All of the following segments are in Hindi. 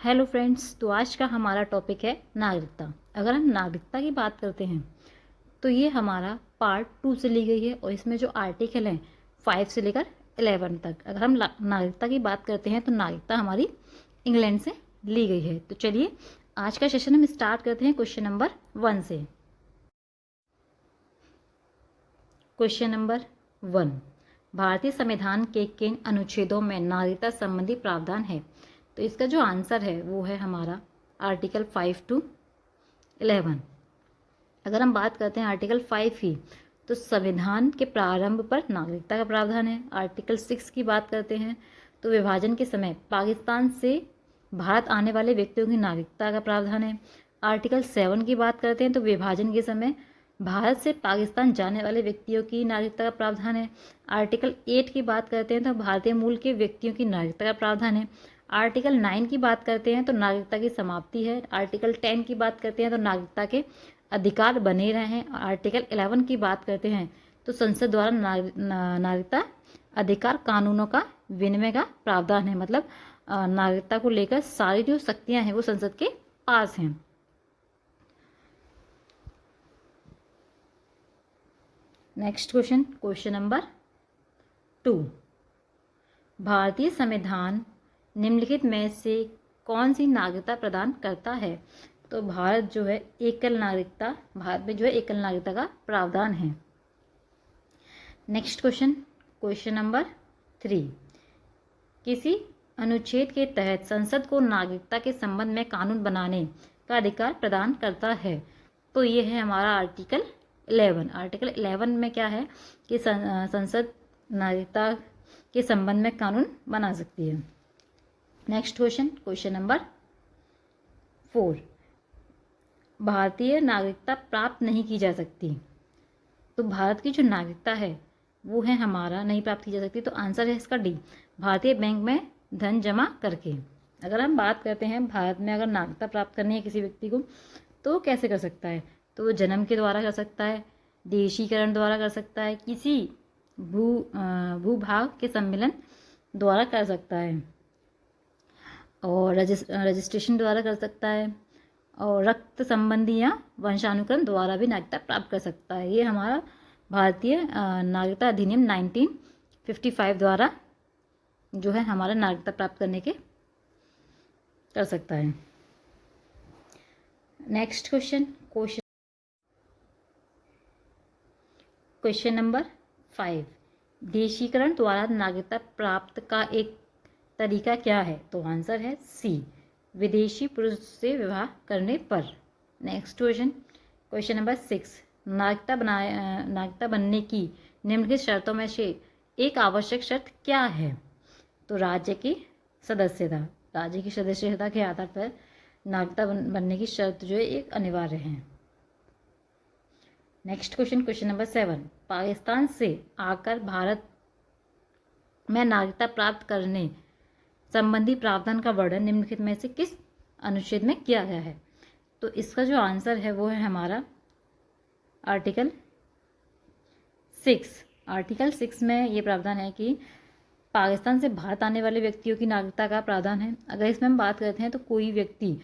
हेलो फ्रेंड्स, तो आज का हमारा टॉपिक है नागरिकता। अगर हम नागरिकता की बात करते हैं तो ये हमारा पार्ट 2 से ली गई है और इसमें जो आर्टिकल हैं 5 से लेकर 11 तक। अगर हम नागरिकता की बात करते हैं तो नागरिकता हमारी इंग्लैंड से ली गई है। तो चलिए आज का सेशन हम स्टार्ट करते हैं क्वेश्चन नंबर 1 से। क्वेश्चन नंबर 1, भारतीय संविधान के किन अनुच्छेदों में नागरिकता संबंधी प्रावधान है? तो इसका जो आंसर है वो है हमारा आर्टिकल 5 to 11। अगर हम बात करते हैं आर्टिकल 5 ही, तो संविधान के प्रारंभ पर नागरिकता का प्रावधान है। आर्टिकल 6 की बात करते हैं तो विभाजन के समय पाकिस्तान से भारत आने वाले व्यक्तियों की नागरिकता का प्रावधान है। आर्टिकल 7 की बात करते हैं तो विभाजन के समय भारत से पाकिस्तान जाने वाले व्यक्तियों की नागरिकता का प्रावधान है। आर्टिकल 8 की बात करते हैं तो भारतीय मूल के व्यक्तियों की नागरिकता का प्रावधान है। आर्टिकल 9 की बात करते हैं तो नागरिकता की समाप्ति है। आर्टिकल 10 की बात करते हैं तो नागरिकता के अधिकार बने रहे हैं। आर्टिकल 11 की बात करते हैं तो संसद द्वारा नागरिकता अधिकार कानूनों का विनिमय का प्रावधान है। मतलब नागरिकता को लेकर सारी जो शक्तियां हैं वो संसद के पास हैं। नेक्स्ट क्वेश्चन, क्वेश्चन नंबर 2, भारतीय संविधान निम्नलिखित में से कौन सी नागरिकता प्रदान करता है? तो भारत जो है एकल नागरिकता, भारत में जो है एकल नागरिकता का प्रावधान है। नेक्स्ट क्वेश्चन, क्वेश्चन नंबर 3, किसी अनुच्छेद के तहत संसद को नागरिकता के संबंध में कानून बनाने का अधिकार प्रदान करता है? तो ये है हमारा आर्टिकल 11। आर्टिकल 11 में क्या है कि संसद नागरिकता के संबंध में कानून बना सकती है। नेक्स्ट क्वेश्चन, क्वेश्चन नंबर 4, भारतीय नागरिकता प्राप्त नहीं की जा सकती। तो भारत की जो नागरिकता है वो है हमारा नहीं प्राप्त की जा सकती। तो आंसर है इसका डी, भारतीय बैंक में धन जमा करके। अगर हम बात करते हैं भारत में अगर नागरिकता प्राप्त करनी है किसी व्यक्ति को तो कैसे कर सकता है? तो वो जन्म के द्वारा कर सकता है, देशीकरण द्वारा कर सकता है, किसी भूभाग के सम्मेलन द्वारा कर सकता है और रजिस्ट्रेशन द्वारा कर सकता है और रक्त संबंधी या वंशानुक्रम द्वारा भी नागरिकता प्राप्त कर सकता है। ये हमारा भारतीय नागरिकता अधिनियम 1955 द्वारा जो है हमारा नागरिकता प्राप्त करने के कर सकता है। नेक्स्ट क्वेश्चन, क्वेश्चन नंबर 5, देशीकरण द्वारा नागरिकता प्राप्त का एक तरीका क्या है? तो आंसर है सी, विदेशी पुरुष से विवाह करने पर। नेक्स्ट क्वेश्चन, क्वेश्चन नंबर 6, नागरिकता बनने की निम्नलिखित शर्तों में से एक आवश्यक शर्त क्या है? तो राज्य की सदस्यता, राज्य की सदस्यता के आधार पर नागरिकता बनने की शर्त जो है एक अनिवार्य है। Next question, question number 7, Pakistan से आकर भारत में नागरिकता प्राप्त करने संबंधी प्रावधान का वर्णन निम्नलिखित में से किस अनुच्छेद में किया गया है? तो इसका जो आंसर है वो है हमारा आर्टिकल 6। आर्टिकल 6 में ये प्रावधान है कि पाकिस्तान से भारत आने वाले व्यक्तियों की नागरिकता का प्रावधान है। अगर इसमें हम बात करते हैं तो कोई व्यक्ति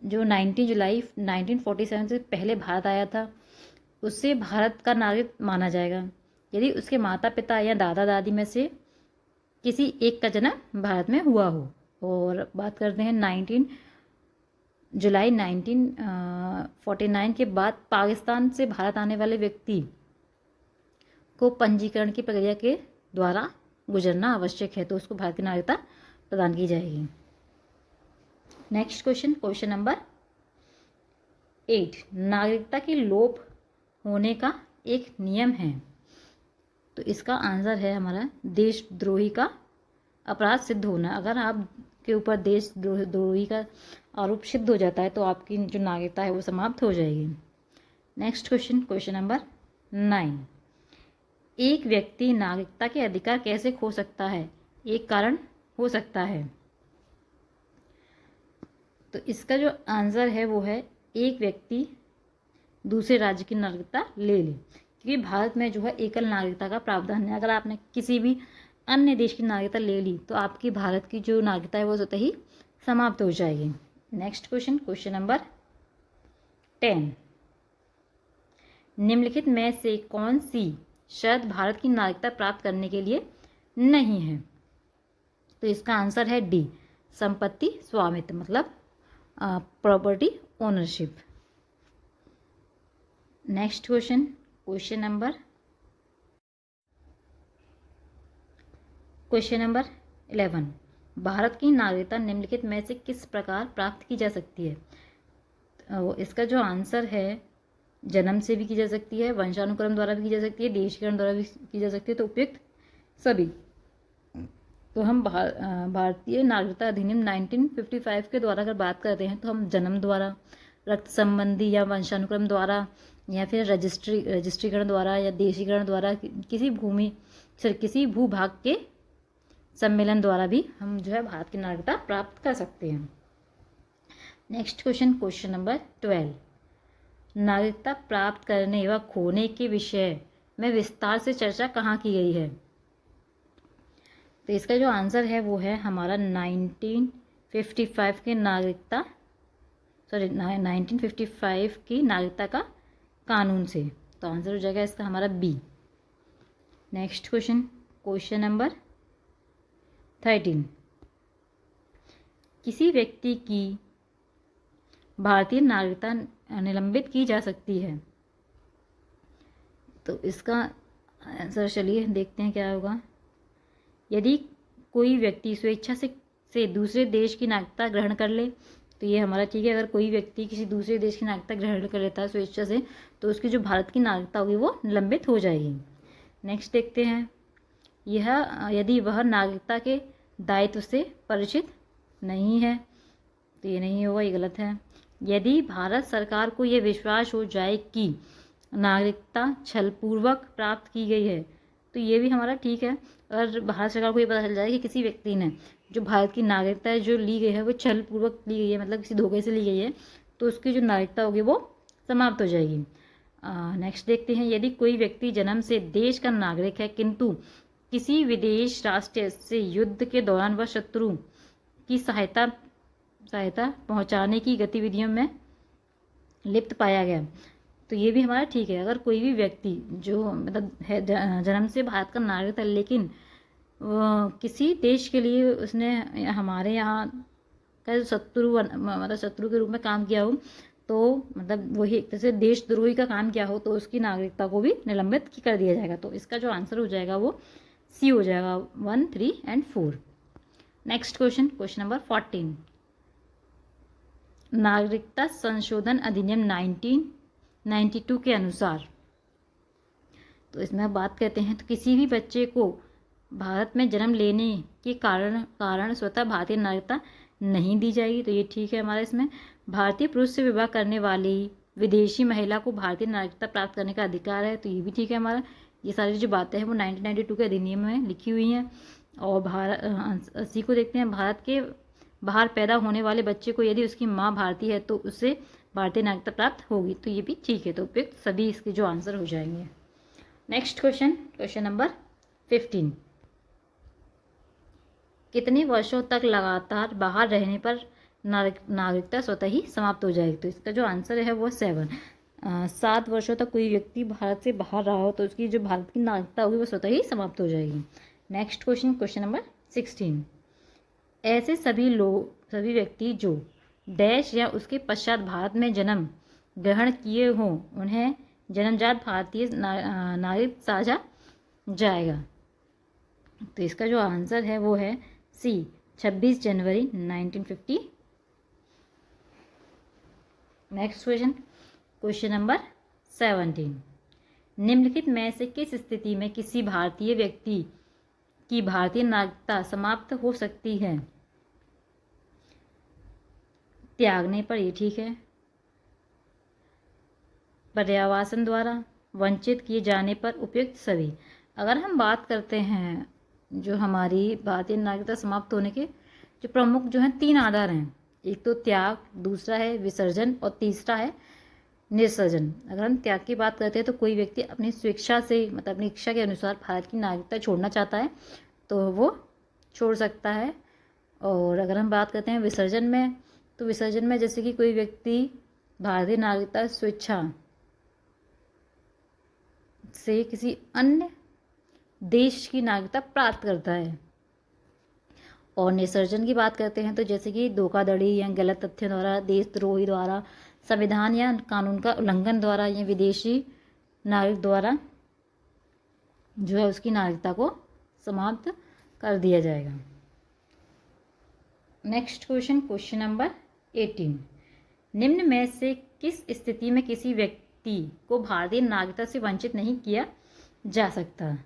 जो 19 जुलाई 1947 से पहले भारत आया था उससे भारत का नागरिक माना जाएगा यदि उसके माता पिता या दादा दादी में से किसी एक का जन्म भारत में हुआ हो। और बात करते हैं 19 जुलाई 1949 के बाद पाकिस्तान से भारत आने वाले व्यक्ति को पंजीकरण की प्रक्रिया के द्वारा गुजरना आवश्यक है, तो उसको भारतीय नागरिकता प्रदान की जाएगी। नेक्स्ट क्वेश्चन, क्वेश्चन नंबर 8, नागरिकता के लोप होने का एक नियम है। तो इसका आंसर है हमारा देशद्रोही का अपराध सिद्ध होना। अगर आपके ऊपर देशद्रोही का आरोप सिद्ध हो जाता है तो आपकी जो नागरिकता है वो समाप्त हो जाएगी। नेक्स्ट क्वेश्चन, क्वेश्चन नंबर 9, एक व्यक्ति नागरिकता के अधिकार कैसे खो सकता है? एक कारण हो सकता है। तो इसका जो आंसर है वो है एक व्यक्ति दूसरे राज्य की नागरिकता ले ले, क्योंकि भारत में जो है एकल नागरिकता का प्रावधान है। अगर आपने किसी भी अन्य देश की नागरिकता ले ली तो आपकी भारत की जो नागरिकता है वो स्वतः ही समाप्त हो जाएगी। नेक्स्ट क्वेश्चन, क्वेश्चन नंबर 10, निम्नलिखित में से कौन सी शर्त भारत की नागरिकता प्राप्त करने के लिए नहीं है? तो इसका आंसर है डी, संपत्ति स्वामित्व, मतलब property ownership. Next question, question number 11, Bharat की नागरिकता निम्नलिखित में से किस प्रकार प्राप्त की जा सकती है? इसका जो आंसर है, जन्म से भी की जा सकती है, वंशानुक्रम द्वारा भी की जा सकती है, देशीकरण द्वारा भी की जा सकती है, तो उपयुक्त सभी। तो हम भारतीय नागरिकता अधिनियम 1955 के द्वारा अगर बात करते हैं तो हम जन्म द्वारा, रक्त संबंधी या वंशानुक्रम द्वारा, या फिर रजिस्ट्रीकरण द्वारा या देशीकरण द्वारा, किसी भूभाग के सम्मेलन द्वारा भी हम जो है भारत की नागरिकता प्राप्त कर सकते हैं। नेक्स्ट क्वेश्चन, क्वेश्चन नंबर 12, नागरिकता प्राप्त करने व खोने के विषय में विस्तार से चर्चा कहाँ की गई है? तो इसका जो आंसर है वो है हमारा 1955 की नागरिकता का कानून से। तो आंसर हो जाएगा इसका हमारा B. Next question, question number 13, किसी व्यक्ति की भारतीय नागरिकता निलंबित की जा सकती है? तो इसका आंसर चलिए देखते हैं क्या होगा। यदि कोई व्यक्ति स्वेच्छा से दूसरे देश की नागरिकता ग्रहण कर ले तो ये हमारा ठीक है। अगर कोई व्यक्ति किसी दूसरे देश की नागरिकता ग्रहण कर लेता है स्वेच्छा से, तो उसकी जो भारत की नागरिकता होगी वो निलंबित हो जाएगी। नेक्स्ट देखते हैं, यह यदि वह नागरिकता के दायित्व से परिचित नहीं है, तो ये नहीं होगा, ये गलत है। यदि भारत सरकार को यह विश्वास हो जाए कि नागरिकता छलपूर्वक प्राप्त की गई है, तो ये भी हमारा ठीक है। अगर भारत सरकार को ये पता चल जाए कि किसी व्यक्ति ने जो भारत की नागरिकता जो ली गई है वो छलपूर्वक ली गई है, मतलब किसी धोखे से ली गई है, तो उसकी जो नागरिकता होगी वो समाप्त हो जाएगी। नेक्स्ट देखते हैं, यदि कोई व्यक्ति जन्म से देश का नागरिक है किंतु किसी विदेश राष्ट्र से युद्ध के दौरान वह शत्रु की सहायता पहुंचाने की गतिविधियों में लिप्त पाया गया, तो ये भी हमारा ठीक है। अगर कोई भी व्यक्ति जो मतलब है जन्म से भारत का नागरिक है लेकिन किसी देश के लिए उसने हमारे यहाँ का शत्रु के रूप में काम किया हो, तो मतलब वही एक तरह से देशद्रोही का काम किया हो, तो उसकी नागरिकता को भी निलंबित कर दिया जाएगा। तो इसका जो आंसर हो जाएगा वो सी हो जाएगा, 1, 3 and 4। Next question, question number 14, नागरिकता संशोधन अधिनियम 1992 के अनुसार, तो इसमें अब बात करते हैं, तो किसी भी बच्चे को भारत में जन्म लेने के कारण स्वतः भारतीय नागरिकता नहीं दी जाएगी, तो ये ठीक है हमारा। इसमें भारतीय पुरुष से विवाह करने वाली विदेशी महिला को भारतीय नागरिकता प्राप्त करने का अधिकार है, तो ये भी ठीक है हमारा। ये सारी जो बातें हैं वो 1992 के अधिनियम में लिखी हुई हैं। और इसी को देखते हैं, भारत के बाहर पैदा होने वाले बच्चे को यदि उसकी माँ भारतीय है तो उससे भारतीय नागरिकता प्राप्त होगी, तो ये भी ठीक है। तो उपयुक्त सभी इसके जो आंसर हो जाएंगे। नेक्स्ट क्वेश्चन, क्वेश्चन नंबर 15, कितने वर्षों तक लगातार बाहर रहने पर नागरिकता स्वतः ही समाप्त हो जाएगी? तो इसका जो आंसर है वो 7 वर्षों तक कोई व्यक्ति भारत से बाहर रहा हो तो उसकी जो भारत की नागरिकता होगी वो स्वतः ही समाप्त हो जाएगी। नेक्स्ट क्वेश्चन, क्वेश्चन नंबर 16, ऐसे सभी व्यक्ति जो देश या उसके पश्चात भारत में जन्म ग्रहण किए हों उन्हें जन्मजात भारतीय नागरिक साझा जाएगा। तो इसका जो आंसर है वो है सी, 26 जनवरी 1950। नेक्स्ट क्वेश्चन, क्वेश्चन नंबर 17, निम्नलिखित में से किस स्थिति में किसी भारतीय व्यक्ति की भारतीय नागरिकता समाप्त हो सकती है? त्यागने पर, ये ठीक है। पर्यावासन द्वारा, वंचित किए जाने पर, उपयुक्त सभी। अगर हम बात करते हैं जो हमारी भारतीय नागरिकता समाप्त होने के जो प्रमुख जो हैं 3 आधार हैं, एक तो त्याग, दूसरा है विसर्जन और तीसरा है निसर्जन। अगर हम त्याग की बात करते हैं तो कोई व्यक्ति अपनी स्वेच्छा से मतलब अपनी इच्छा के अनुसार भारत की नागरिकता छोड़ना चाहता है तो वो छोड़ सकता है। और अगर हम बात करते हैं विसर्जन में, तो विसर्जन में जैसे कि कोई व्यक्ति भारतीय नागरिकता स्वेच्छा से किसी अन्य देश की नागरिकता प्राप्त करता है। और निसर्जन की बात करते हैं तो जैसे कि धोखाधड़ी या गलत तथ्यों द्वारा, देशद्रोही द्वारा, संविधान या कानून का उल्लंघन द्वारा या विदेशी नागरिक द्वारा जो है उसकी नागरिकता को समाप्त कर दिया जाएगा। नेक्स्ट क्वेश्चन, क्वेश्चन नंबर 18, निम्न में से किस स्थिति में किसी व्यक्ति को भारतीय नागरिकता से वंचित नहीं किया जा सकता?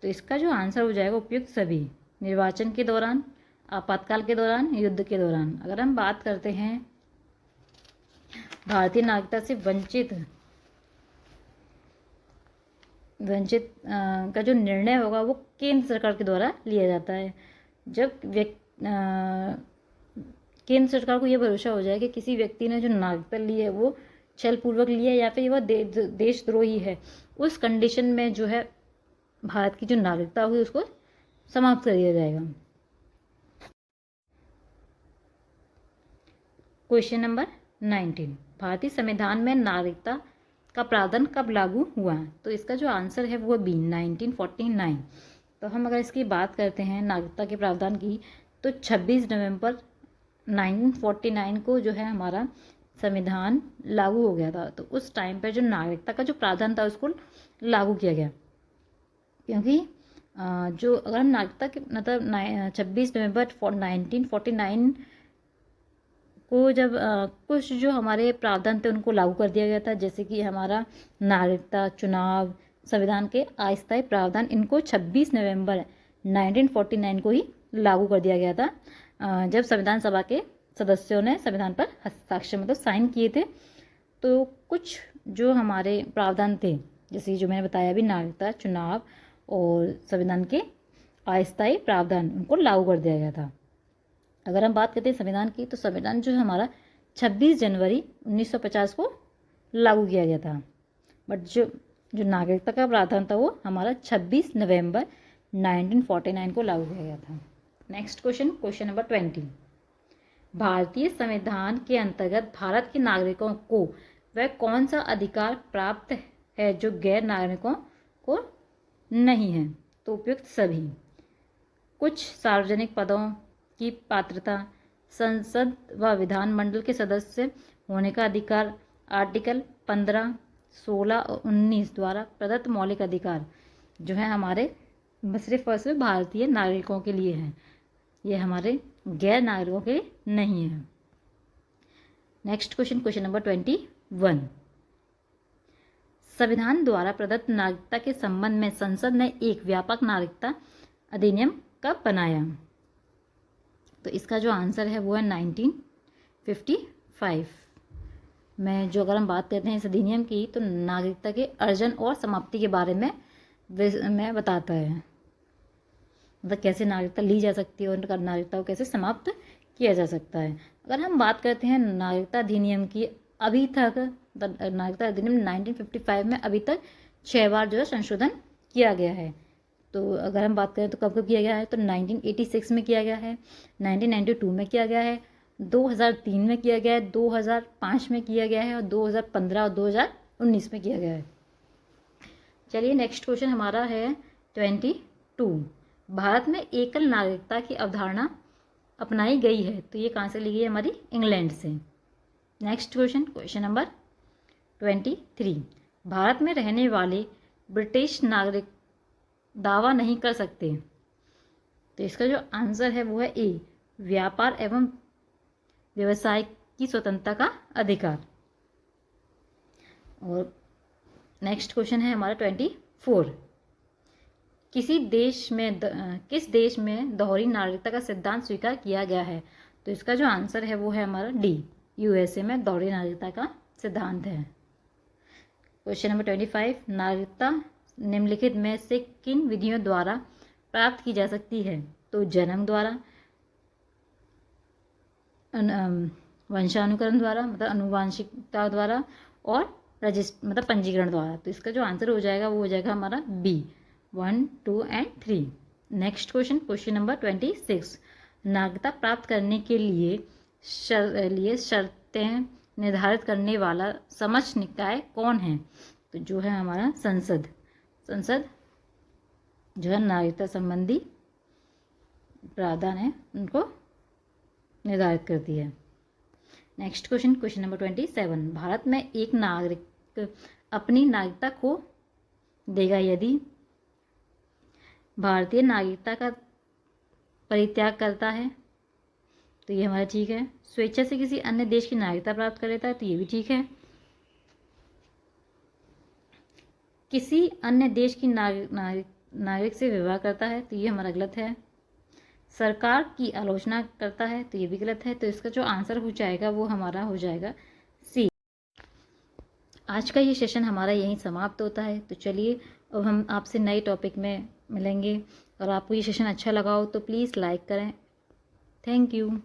तो इसका जो आंसर हो जाएगा उपयुक्त सभी, निर्वाचन के दौरान, आपातकाल के दौरान, युद्ध के दौरान। अगर हम बात करते हैं भारतीय नागरिकता से वंचित का जो निर्णय होगा वो केंद्र सरकार के द्वारा लिया जाता है। जब केंद्र सरकार को ये भरोसा हो जाए कि किसी व्यक्ति ने जो नागरिकता ली है वो छलपूर्वक लिया या फिर वह देशद्रोही है, उस कंडीशन में जो है भारत की जो नागरिकता होगी उसको समाप्त कर दिया जाएगा। क्वेश्चन नंबर 19, भारतीय संविधान में नागरिकता का प्रावधान कब लागू हुआ? तो इसका जो आंसर है वो बी, 1949। तो हम अगर इसकी बात करते हैं नागरिकता के प्रावधान की, तो 26 नवंबर 1949 को जो है हमारा संविधान लागू हो गया था। तो उस टाइम पर जो नागरिकता का जो प्रावधान था उसको लागू किया गया, क्योंकि जो अगर हम नागरिकता के मतलब 26 नवंबर 1949 को जब कुछ जो हमारे प्रावधान थे उनको लागू कर दिया गया था, जैसे कि हमारा नागरिकता, चुनाव, संविधान के अस्थायी प्रावधान, इनको 26 नवंबर 1949 को ही लागू कर दिया गया था, जब संविधान सभा के सदस्यों ने संविधान पर हस्ताक्षर मतलब साइन किए थे। तो कुछ जो हमारे प्रावधान थे, जैसे जो मैंने बताया अभी, नागरिकता, चुनाव और संविधान के अस्थायी प्रावधान, उनको लागू कर दिया गया था। अगर हम बात करते हैं संविधान की, तो संविधान जो है हमारा 26 जनवरी 1950 को लागू किया गया था, बट जो नागरिकता का प्रावधान था वो हमारा 26 नवंबर 1949 को लागू किया गया था। नेक्स्ट क्वेश्चन, क्वेश्चन नंबर 20, भारतीय संविधान के अंतर्गत भारत के नागरिकों को वह कौन सा अधिकार प्राप्त है जो गैर नागरिकों को नहीं है? तो उपयुक्त सभी, कुछ सार्वजनिक पदों की पात्रता, संसद व विधानमंडल के सदस्य होने का अधिकार, आर्टिकल 15, 16 और 19 द्वारा प्रदत्त मौलिक अधिकार जो है हमारे सिर्फ और सिर्फ भारतीय नागरिकों के लिए हैं, ये हमारे गैर नागरिकों के लिए नहीं है। नेक्स्ट क्वेश्चन, क्वेश्चन नंबर 21, संविधान द्वारा प्रदत्त नागरिकता के संबंध में संसद ने एक व्यापक नागरिकता अधिनियम कब बनाया? तो इसका जो आंसर है वो है 1955 में। जो अगर हम बात करते हैं इस अधिनियम की, तो नागरिकता के अर्जन और समाप्ति के बारे में बताता है, मतलब कैसे नागरिकता ली जा सकती है और नागरिकता को कैसे समाप्त किया जा सकता है। अगर हम बात करते हैं नागरिकता अधिनियम की, अभी तक नागरिकता अधिनियम 1955 में अभी तक 6 बार जो है संशोधन किया गया है। तो अगर हम बात करें तो कब कब किया गया है, तो 1986 में किया गया है, 1992 में किया गया है, 2003 में किया गया है, 2005 में किया गया है और 2015 और 2019 में किया गया है। चलिए नेक्स्ट क्वेश्चन हमारा है 22, भारत में एकल नागरिकता की अवधारणा अपनाई गई है, तो ये कहाँ से ली गई है? हमारी इंग्लैंड से। Next question, question number 23, Bharat में रहने वाले ब्रिटिश नागरिक दावा नहीं कर सकते, तो इसका जो आंसर है वो है ए, व्यापार एवं व्यवसाय की स्वतंत्रता का अधिकार। और नेक्स्ट क्वेश्चन है हमारा 24, किस देश में दोहरी नागरिकता का सिद्धांत स्वीकार किया गया है? तो इसका जो आंसर है वो है हमारा डी, यूएसए में दोहरी नागरिकता का सिद्धांत है। क्वेश्चन नंबर 25, नागरिकता निम्नलिखित में से किन विधियों द्वारा प्राप्त की जा सकती है? तो जन्म द्वारा, वंशानुकरण द्वारा मतलब अनुवांशिकता द्वारा, और मतलब पंजीकरण द्वारा। तो इसका जो आंसर हो जाएगा वो हो जाएगा हमारा B, 1, 2 and 3। Next question, question number 26, नागरिकता प्राप्त करने के लिए शर्तें निर्धारित करने वाला समक्ष निकाय कौन है? तो जो है हमारा संसद जो है नागरिकता संबंधी प्रावधान है उनको निर्धारित करती है। Next question number 27। भारत में एक नागरिक अपनी नागरिकता खो देगा यदि भारतीय नागरिकता का परित्याग करता है, तो ये हमारा ठीक है। स्वेच्छा से किसी अन्य देश की नागरिकता प्राप्त कर लेता है, तो ये भी ठीक है। किसी अन्य देश की नागरिक से विवाह करता है, तो ये हमारा गलत है। सरकार की आलोचना करता है, तो ये भी गलत है। तो इसका जो आंसर हो जाएगा वो हमारा हो जाएगा सी। आज का ये सेशन हमारा यहीं समाप्त होता है। तो चलिए अब हम आपसे नए टॉपिक में मिलेंगे, और आपको ये सेशन अच्छा लगा हो तो प्लीज़ लाइक करें। Thank you.